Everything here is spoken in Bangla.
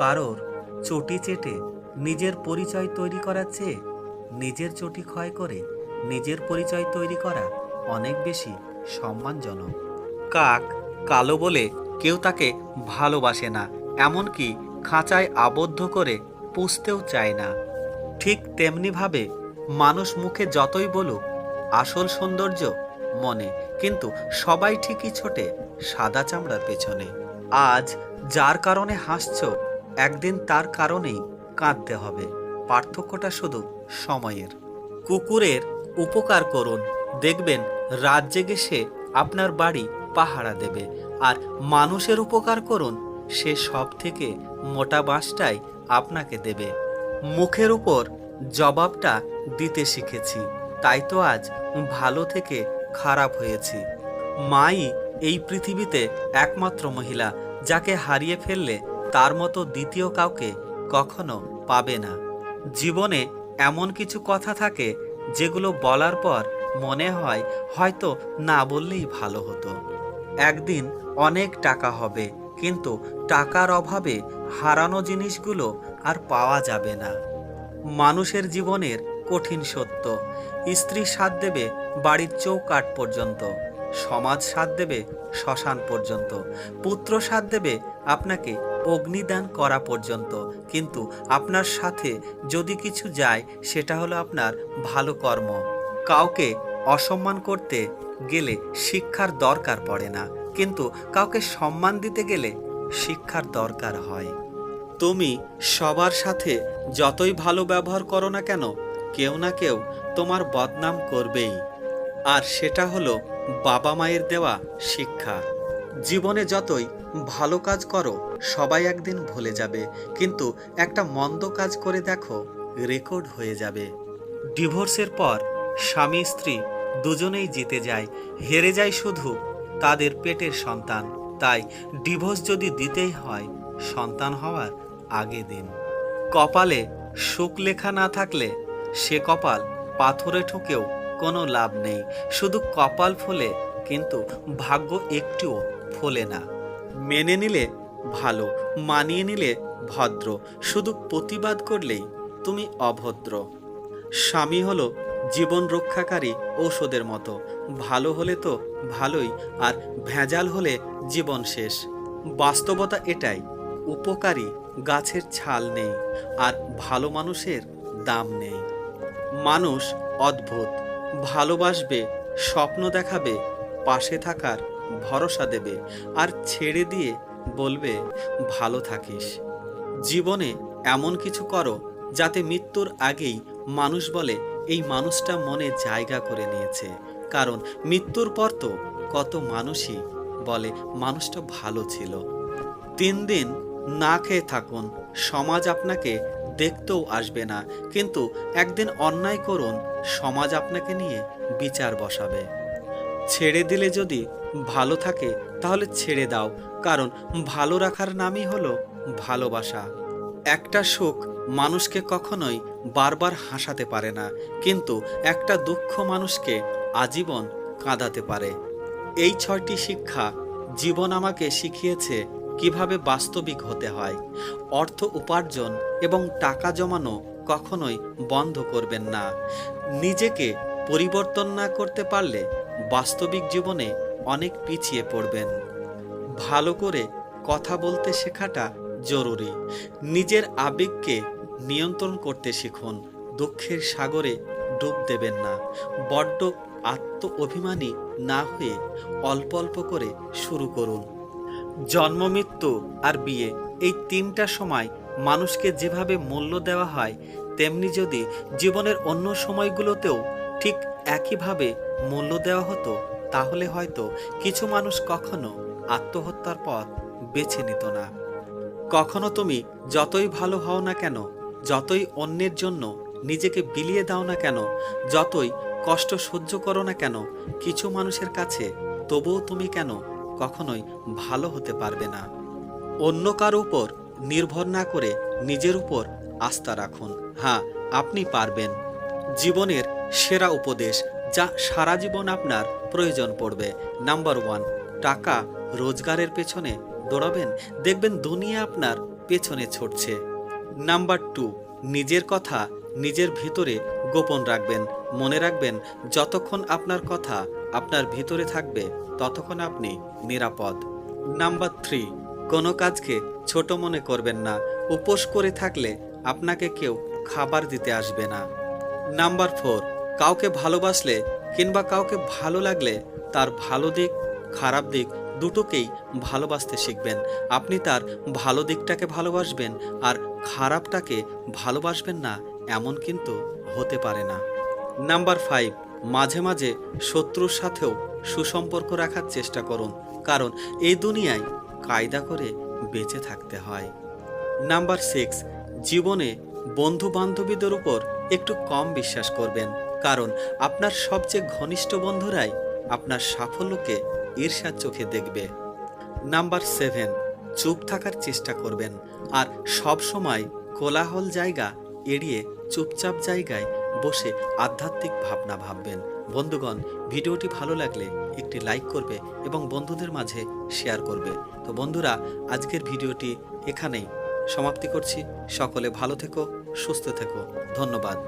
কারোর চটি চেটে নিজের পরিচয় তৈরি করার চেয়ে নিজের চটি ক্ষয় করে নিজের পরিচয় তৈরি করা অনেক বেশি সম্মানজনক। কাক কালো বলে কেউ তাকে ভালোবাসে না, এমনকি খাঁচায় আবদ্ধ করে পুষতেও চায় না। ঠিক তেমনিভাবে মানুষ মুখে যতই বলুক আসল সৌন্দর্য মনে, কিন্তু সবাই ঠিকই ছোটে সাদা চামড়ার পেছনে। আজ যার কারণে হাসছো, একদিন তার কারণেই কাঁদতে হবে। পার্থক্যটা শুধু সময়ের। কুকুরের উপকার করুন, দেখবেন রাত জেগে সে আপনার বাড়ি পাহারা দেবে। আর মানুষের উপকার করুন, সে সব থেকে মোটা বাঁশটাই আপনাকে দেবে। মুখের উপর জবাবটা দিতে শিখেছি, তাই তো আজ ভালো থেকে খারাপ হয়েছি। মাই এই পৃথিবীতে একমাত্র মহিলা যাকে হারিয়ে ফেললে তার মতো দ্বিতীয় কাউকে কখনো পাবে না। জীবনে এমন কিছু কথা থাকে যেগুলো বলার পর মনে হয় হয়তো না বললেই ভালো হতো। একদিন অনেক টাকা হবে, কিন্তু টাকার অভাবে হারানো জিনিসগুলো আর পাওয়া যাবে না। মানুষের জীবনের কঠিন সত্য, স্ত্রী সাথ দেবে বাড়ির চৌকাঠ পর্যন্ত, সমাজ সাথ দেবে শ্মশান পর্যন্ত, পুত্র সাথ দেবে আপনাকে অগ্নিদান করা পর্যন্ত, কিন্তু আপনার সাথে যদি কিছু যায় সেটা হলো আপনার ভালো কর্ম। কাউকে অসম্মান করতে গেলে শিক্ষার দরকার পড়ে না, কিন্তু কাউকে সম্মান দিতে গেলে শিক্ষার দরকার হয়। তুমি সবার সাথে যতই ভালো ব্যবহার করো না কেন, কেউ না কেউ তোমার বদনাম করবেই। আর সেটা হলো বাবা মায়ের দেওয়া শিক্ষা। জীবনে যতই ভালো কাজ করো সবাই একদিন ভুলে যাবে, কিন্তু একটা মন্দ কাজ করে দেখো, রেকর্ড হয়ে যাবে। ডিভোর্সের পর স্বামী স্ত্রী দুজনেই জিতে যায়, হেরে যায় শুধু তাদের পেটের সন্তান। তাই ডিভোর্স যদি দিতেই হয়, সন্তান হওয়ার আগে দিন। কপালে সুখ লেখা না থাকলে সে কপাল পাথরে ঠুকেও কোনো লাভ নেই। শুধু কপাল ফোলে, কিন্তু ভাগ্য একটুও ফোলে না। মেনে নিলে ভালো, মানিয়ে নিলে ভদ্র, শুধু প্রতিবাদ করলেই তুমি অভদ্র। স্বামী হলো জীবন রক্ষাকারী ঔষধের মতো, ভালো হলে তো ভালোই, আর ভেজাল হলে জীবন শেষ। বাস্তবতা এটাই, উপকারী গাছের ছাল নেই, আর ভালো মানুষের দাম নেই। মানুষ অদ্ভুত, ভালোবাসবে, স্বপ্ন দেখাবে, পাশে থাকার ভরসা দেবে, আর ছেড়ে দিয়ে বলবে ভালো থাকিস। জীবনে এমন কিছু করো যাতে মৃত্যুর আগেই মানুষ বলে এই মানুষটা মনে জায়গা করে নিয়েছে। কারণ মৃত্যুর পর তো কত মানুষই বলে মানুষটা ভালো ছিল। 3 দিন না খেয়ে থাকুন, সমাজ আপনাকে দেখতেও আসবে না, কিন্তু একদিন অন্যায় করুন, সমাজ আপনাকে নিয়ে বিচার বসাবে। ছেড়ে দিলে যদি ভালো থাকে তাহলে ছেড়ে দাও, কারণ ভালো রাখার নামই হলো ভালোবাসা। একটা সুখ মানুষকে কখনোই বারবার হাসাতে পারে না, কিন্তু একটা দুঃখ মানুষকে আজীবন কাঁদাতে পারে। এই 6টি শিক্ষা জীবন আমাকে শিখিয়েছে কিভাবে বাস্তবিক হতে হয়। অর্থ উপার্জন এবং টাকা জমানো কখনোই বন্ধ করবেন না। নিজেকে পরিবর্তন না করতে পারলে বাস্তবিক জীবনে অনেক পিছিয়ে পড়বেন। ভালো করে কথা বলতে শেখাটা জরুরি। নিজের আবেগকে নিয়ন্ত্রণ করতে শিখুন। দুঃখের সাগরে ডুব দেবেন না। বড্ড আত্ম অভিমানী না হয়ে অল্প অল্প করে শুরু করুন। জন্ম, মৃত্যু আর বিয়ে, এই 3টা সময় মানুষকে যেভাবে মূল্য দেওয়া হয়, তেমনি যদি জীবনের অন্য সময়গুলোতেও ঠিক একইভাবে মূল্য দেওয়া হতো, তাহলে হয়তো কিছু মানুষ কখনো আত্মহত্যার পথ বেছে নিত না। কখনো তুমি যতই ভালো হও না কেন, যতই অন্যের জন্য নিজেকে বিলিয়ে দাও না কেন, যতই কষ্ট সহ্য করো না কেন, কিছু মানুষের কাছে তবুও তুমি কেন কখনোই ভালো হতে পারবে না। অন্য কারো উপর নির্ভর না করে নিজের উপর আস্থা রাখুন। হ্যাঁ, আপনি পারবেন। জীবনের সেরা উপদেশ যা সারা জীবন আপনার প্রয়োজন পড়বে। নাম্বার 1, টাকা রোজগারের পেছনে দৌড়াবেন, দেখবেন দুনিয়া আপনার পেছনে ছুটছে। নাম্বার 2, নিজের কথা নিজের ভিতরে গোপন রাখবেন। মনে রাখবেন, যতক্ষণ আপনার কথা আপনার ভিতরে থাকবে ততক্ষণ আপনি নিরাপদ। নাম্বার 3, কোনো কাজকে ছোট মনে করবেন না। উপোস করে থাকলে আপনাকে কেউ খাবার দিতে আসবে না। নাম্বার 4, কাউকে ভালোবাসলে কিংবা কাউকে ভালো লাগলে তার ভালো দিক খারাপ দিক দুটোকেই ভালোবাসতে শিখবেন। আপনি তার ভালো দিকটাকে ভালোবাসবেন আর খারাপটাকে ভালোবাসবেন না, এমন কিন্তু হতে পারে না। নাম্বার 5, মাঝে মাঝে শত্রুর সাথেও সুসম্পর্ক রাখার চেষ্টা করুন, কারণ এই দুনিয়ায় কায়দা করে বেঁচে থাকতে হয়। নাম্বার 6, জীবনে বন্ধু বান্ধবীদের উপর একটু কম বিশ্বাস করবেন, কারণ আপনার সবচেয়ে ঘনিষ্ঠ বন্ধুরাই আপনার সাফল্যকে ঈর্ষার চোখে দেখবে। নাম্বার 7, চুপ থাকার চেষ্টা করবেন আর সব সময় কোলাহল জায়গা এড়িয়ে চুপচাপ জায়গায় বসে আধ্যাত্মিক ভাবনা ভাববেন। বন্ধুগণ, ভিডিওটি ভালো লাগলে একটি লাইক করবে এবং বন্ধুদের মাঝে শেয়ার করবে। তো বন্ধুরা, আজকের ভিডিওটি এখানেই সমাপ্তি করছি। সকলে ভালো থেকো, সুস্থ থেকো। ধন্যবাদ।